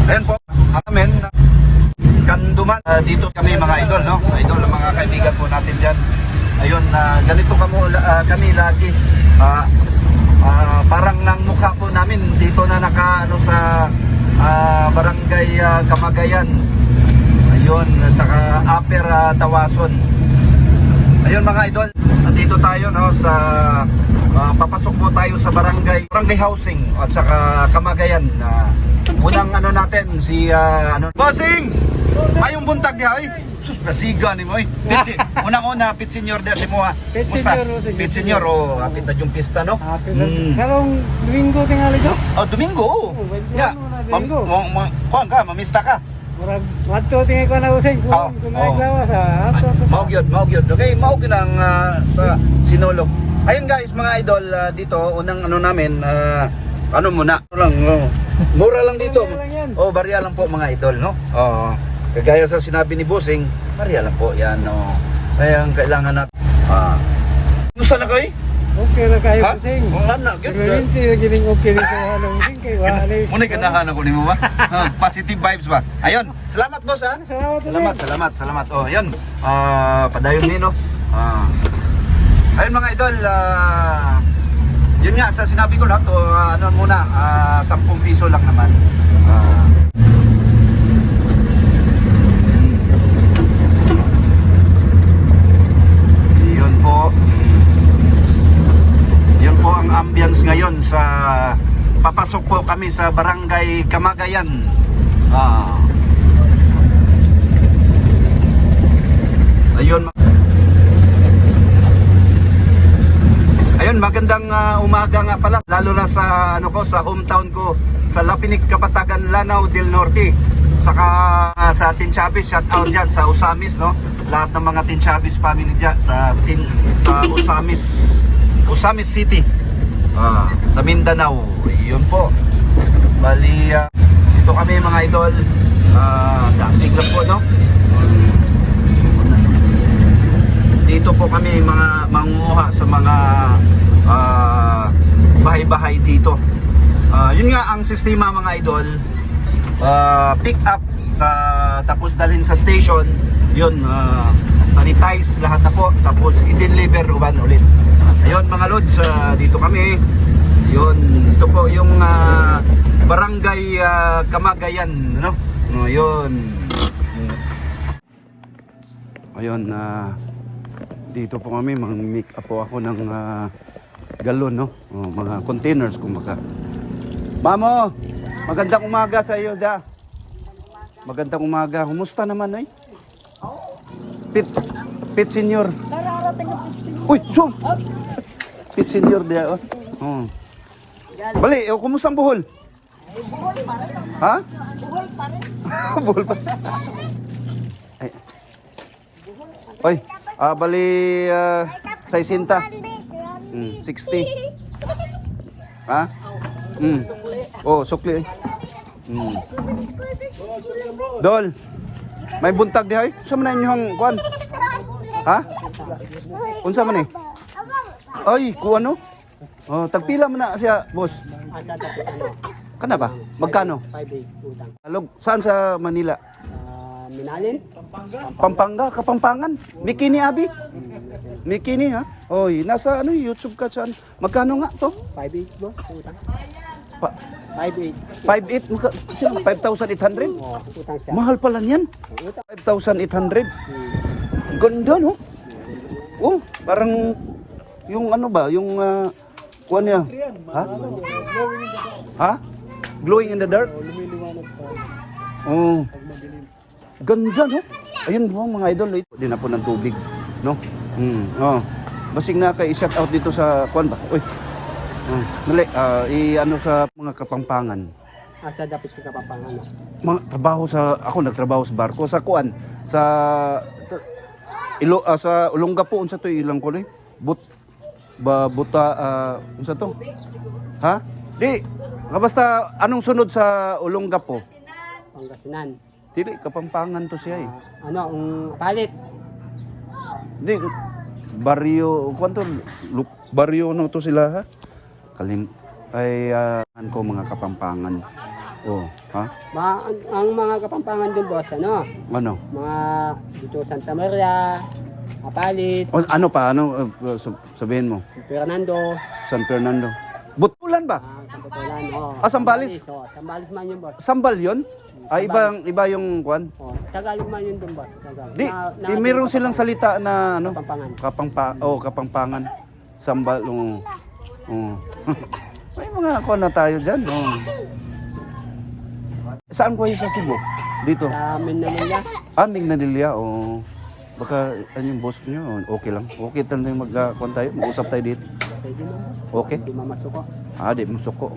Ayan po, amen. Kanduman, dito kami mga idol, no? Idol, mga kaibigan po natin dyan. Ayun, ganito kami lagi. Parang ng mukha po namin dito na sa barangay Kamagayan. Ayun, at saka Upper Tawason. Ayun mga idol, nandito tayo no sa papasok po tayo sa barangay housing at saka Kamagayan. Unang natin si Bossing! Ayong buntag niya ay sus nasiga ni mo ay. Unang-una pit senior dia si mo ha. Pit senior o apit na yung pista no. Karong Domingo tingali do. Oh, Domingo. Ya. Kuan ka, mamista ka. Murag wadto tingay ko na usay kung naglawas sa ato. Mao gyud. Okay, mao ginang sa Sinulog. Ayun guys, mga idol, dito unang namin muna lang. Mura lang dito. Oh, barya lang po mga idol, no? Kagaya sa sinabi ni Bossing, barya lang po yan, no? Kaya ang kailangan natin. Kumusta na kayo? Okay na kayo usay. Nga na, good. Hindi gining okay ni kayo halong usay kay wala. Muna ganahan ako nimo ba? Positive vibes ba? Ayun, salamat boss ha. Salamat. Oh, ayun. Padayon din no. Ayun mga idol, yun nga sa sinabi ko lahat, muna, 10 piso lang naman. Yun po ang ambience ngayon sa papasok po kami sa barangay Kamagayan. Ayun, magandang umaga nga pala, lalo na sa sa hometown ko sa Lapinig, Kapatagan, Lanao del Norte. Saka sa Tinchavis, shout out diyan sa Usamis, no. Lahat ng mga Tinchavis family diyan sa Usamis City. Sa Mindanao. Yun po. Bali dito kami mga idol. Dasig lang po, no. Dito po kami mga manguha sa mga bahay-bahay dito. Yun nga ang sistema mga idol. Pick up tapos dalhin sa station. Yun, sanitize lahat na po. Tapos i-deliver uban ulit. Ayun mga lods, dito kami. Yun, ito po yung barangay Kamagayan, no? Ayun. Ayun, dito po kami, mag-make up po ako ng galon, no? Mga containers kumaga. Mamo, magandang umaga sa iyo, da. Magandang umaga. Kumusta naman, ay? Pit senior. Uy, so. Pit senior dia, oh. Bali, kumusta ang buhol? Buhol pa rin. Ha? Buhol pa rin. Buhol pa. Ay. Oy, bali 60. 60. Ha? Oh, sukli. Dol. May buntag di hay? Sa man inyong kuan? Ha? Unsa man ni? Ay, kuan no? Oh, tagpila man na siya, boss. Kana ba? Magkano? 5 utang. Alog, saan sa Manila? Minalin? Pampanga, Kapampangan. Bikini abi. Bikini ha? Oy, nasa YouTube ka saan? Magkano nga to? 5 bo utang. 5.8 5,800? Utang siya. Mahal pala niyan. 5,800. Ganda no? Oh, parang yung ba, yung kuan niya. Ha? Ha? Glowing in the dark? Oh. Ganda no? Ayun po mga idol, hindi na po ng tubig, no? Basing na kay i-shout out dito sa kuan ba? Uy. Dali, sa mga Kapampangan. Asa dapat sa Kapampangan. Mga trabaho ako nagtrabaho sa barko sa kuan sa sa Olongapo unsa to ilang ko ni? Buta unsa to? Ha? Di, basta anong sunod sa Olongapo? Pangasinan. Dili Kapampangan to siya eh. Palit. Di baryo kwanto baryo no to sila ha? Ko mga Kapampangan. Oh, ha? Ang mga kapampangan doon, boss, ano? Ano? Mga dito Santa Maria, Apalit, O, ano pa? Ano sabihin mo? Fernando, San Fernando. Butulan ba? San Potolan, oh. Sambales? Oh, Sambales man yun, boss. Sambal yun? Ay, iba yung kwan? Oh, Tagalog man yun doon, boss. Tagalog. Di meron silang salita na ano? Kapampangan. Kapampangan. Sambal. May mga kwan na tayo dyan. Oh. Saan ko sa Cebu? Dito. Sa Manila. Mignanilla. Oh. Baka ano yung boss nyo? Okay lang. Okay tayo mag-kwan tayo. Mag-usap tayo dito. Pwede man, boss. Okay? Hindi mamasuko. Di masuko.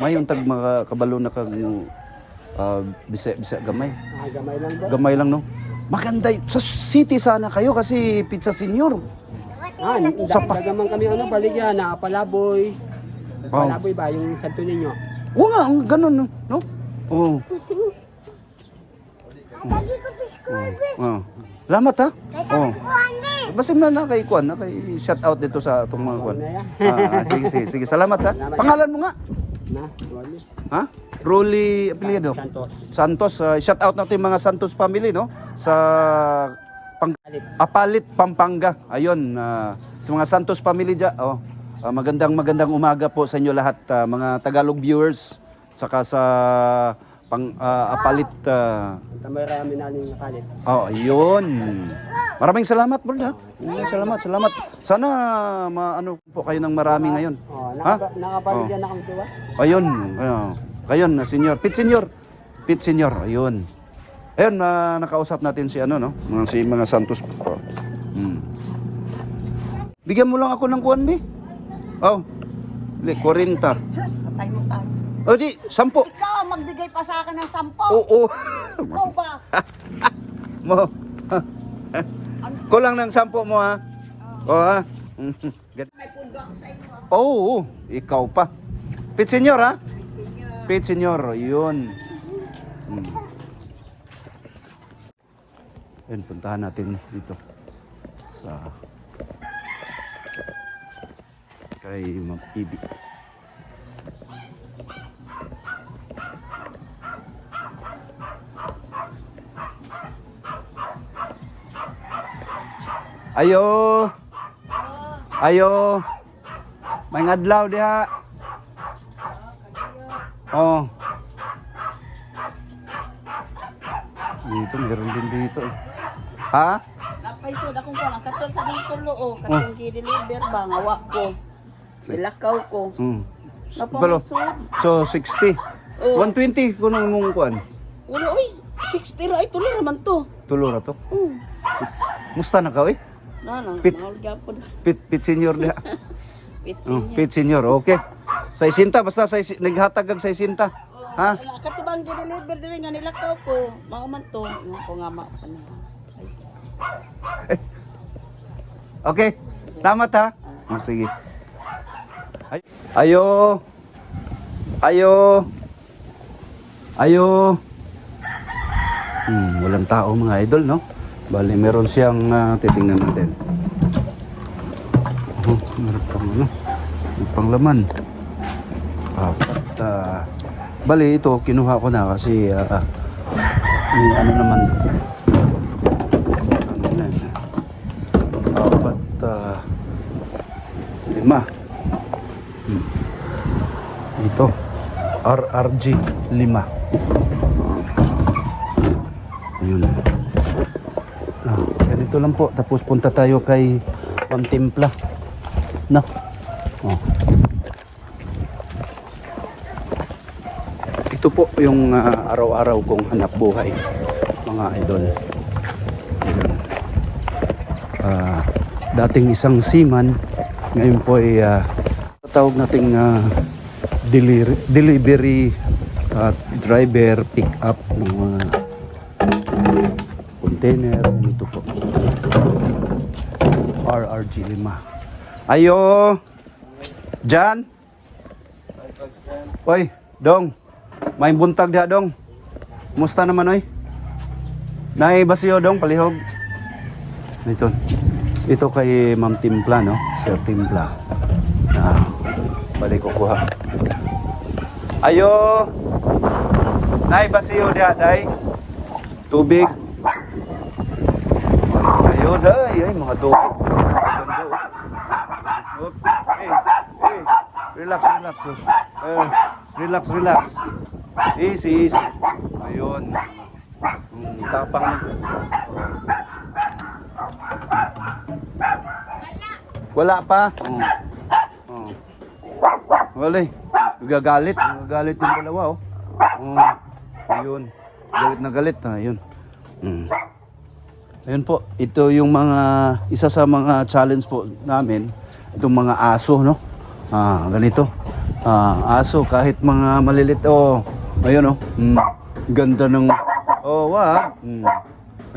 May yung tag mga kabalo na kag bisa gamay. Gamay lang, boss. Gamay lang, no? Maganda sa city sana kayo kasi Pizza Senior. Dagaman kami baligyan na Palaboy. Palaboy ba yung Santo Niño? Oo nga, ganun, no? Oo. Salamat ha. Oh. Basta na kay Kwan, na kay shout out dito sa atong mga Kwan. Sige. Salamat ha. Pangalan mo nga? Rolly. Ha? Rolly apelyido. Santos. Shout out natin mga Santos family, no? Sa Apalit, Pampanga. Ayun, sa mga Santos family dyan. Magandang umaga po sa inyo lahat, mga Tagalog viewers. Saka sa Apalit. Tamara namin Apalit. Ayun. Maraming salamat, bro. Salamat. Sana maano po kayo ng marami ngayon. Nakapaligyan na kami, diba? Ayun. Ayun, Senior. Pit Senior. Ayun. Ayun, nakausap natin si si mga Santos po. Bigyan mo lang ako ng kuwan, Bi. 40. Sus, patay mo tayo. O di, 10. Ikaw, magbigay pa sa akin ng 10. Oo. Ikaw ba? Mo. Kulang ng 10 mo ha. Ha. May pundo ako sa inyo. Oo, ikaw pa. Pit Senior ha? Pit Senior, yun. Ayun, puntahan natin dito sa kay Ma'am Ibi. Ayo. May ngadlaw diha. Oh. Dito, meron din dito. Ha? Napaisod akong ko lang. Katol sa ng tulo, katong gi-deliver ba, ngawa ko. Ilakaw ko. Napaisod. So, 60. 120 kung nang mong kuan. Ulo, uy, 60 ra. Ay, tuloy naman to. Tulo na to. Musta na ka, oy? Pit. Mahal na. Pit Senior diha. Pitsin niya. Pit Senior, okay. Sa isinta, basta naghatag sa isinta. Ha? Katubang gi-deliver din nga nilakaw ko. Mauman to. Ko nga Okay. Salamat ha. Sige. Ayo. Walang tao mga idol, no? Bali, meron siyang titingnan natin. Meron pang may panglaman. Bali, ito kinuha ko na kasi ano naman. 5. Ito RRG 5. Ayun. Ganito lang po. Tapos punta tayo kay Pamtimpla. No. Ito po yung araw-araw kong hanap buhay, mga idol. Dating isang seaman, ngayon po ay tawag nating delivery driver, pick up ng mga container. Ito po RRG 5. Ayo Jan. Oy Dong, may buntag diha Dong. Musta naman oy? Nay basiyo Dong palihog. Ito kay Ma'am Timpla, no? Sir Timpla. Balik ko kuha. Ayo. Nay, basiyo diya, day. Tubig. Ayun, ay, mga tubig. Ganda, oh. Oop. Relax, relax. Relax, relax. Easy, easy. Ayun. Tapang na. Wala pa? Oh. Wala eh. Gagalit yung dalawa, oh. Ayun. Galit na galit. Ayun. Ayun po. Ito yung mga, isa sa mga challenge po namin. Itong mga aso, no? Ganito. Aso, kahit mga malilit, oh. Ayun, oh. Ganda ng, oh, wow.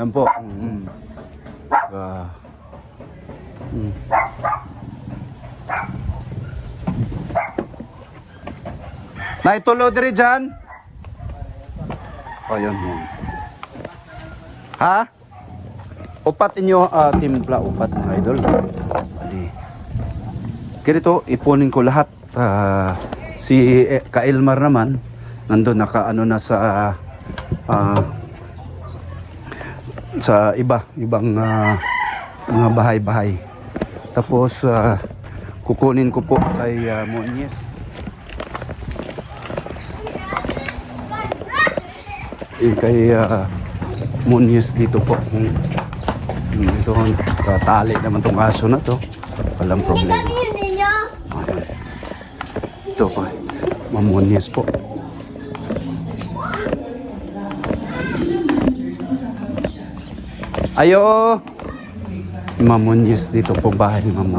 Yan po. Naitulo diri dyan? Oh, yun. Ha? Upat inyo, timpla, upat mga idol. Ganito, ipunin ko lahat. Si Kailmar naman, nandun nakaano na sa ibang mga bahay-bahay. Tapos kukunin ko po kay Monyes. Kay Monyes dito po. Dito tatali naman tong aso na to. Walang problema. Ito po. Monyes po. Ayo. Monyes dito po bahay ni Ma'am.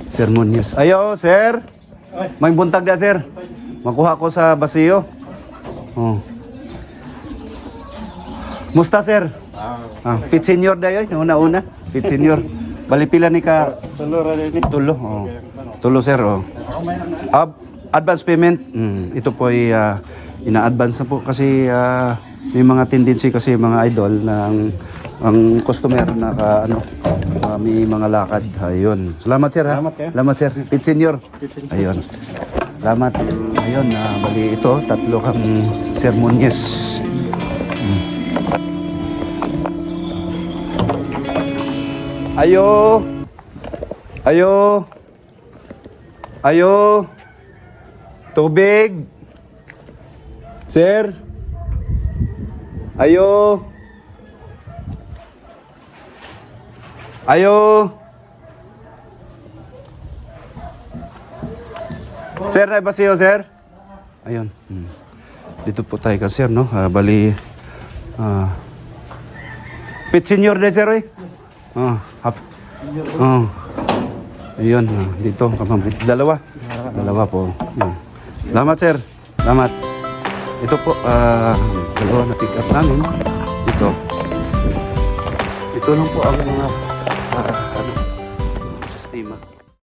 Sir Monyes. Ayo, sir. May buntag na, sir. Makuha ko sa basiyo. Oh. Musta, sir? Pit senior dayo, una-una. Pit senior. Bali pila ni ka? Tulo. Oh. Tulo, sir. Oh. Advance payment. Ito po ay ina-advance na po kasi may mga tendency kasi mga idol na ang customer na may mga lakad. Ayun. Salamat, sir. Ha? Salamat, sir. Pit senior. Ayun. Salamat. Ayun. Bali ito. Tatlo kang Sir Monyes. Ayo. Ayo. Ayo. Tubig. Sir. Ayo. Ayo. Sir, na ba siyo, sir? Ayun. Dito po tayo ka, sir, no? Bali, pit senior na, sir, eh? Ayun, dito, kapamit. Dalawa po. Salamat, sir. Salamat. Ito po, dalawa na pick up namin. Ito lang po ang mga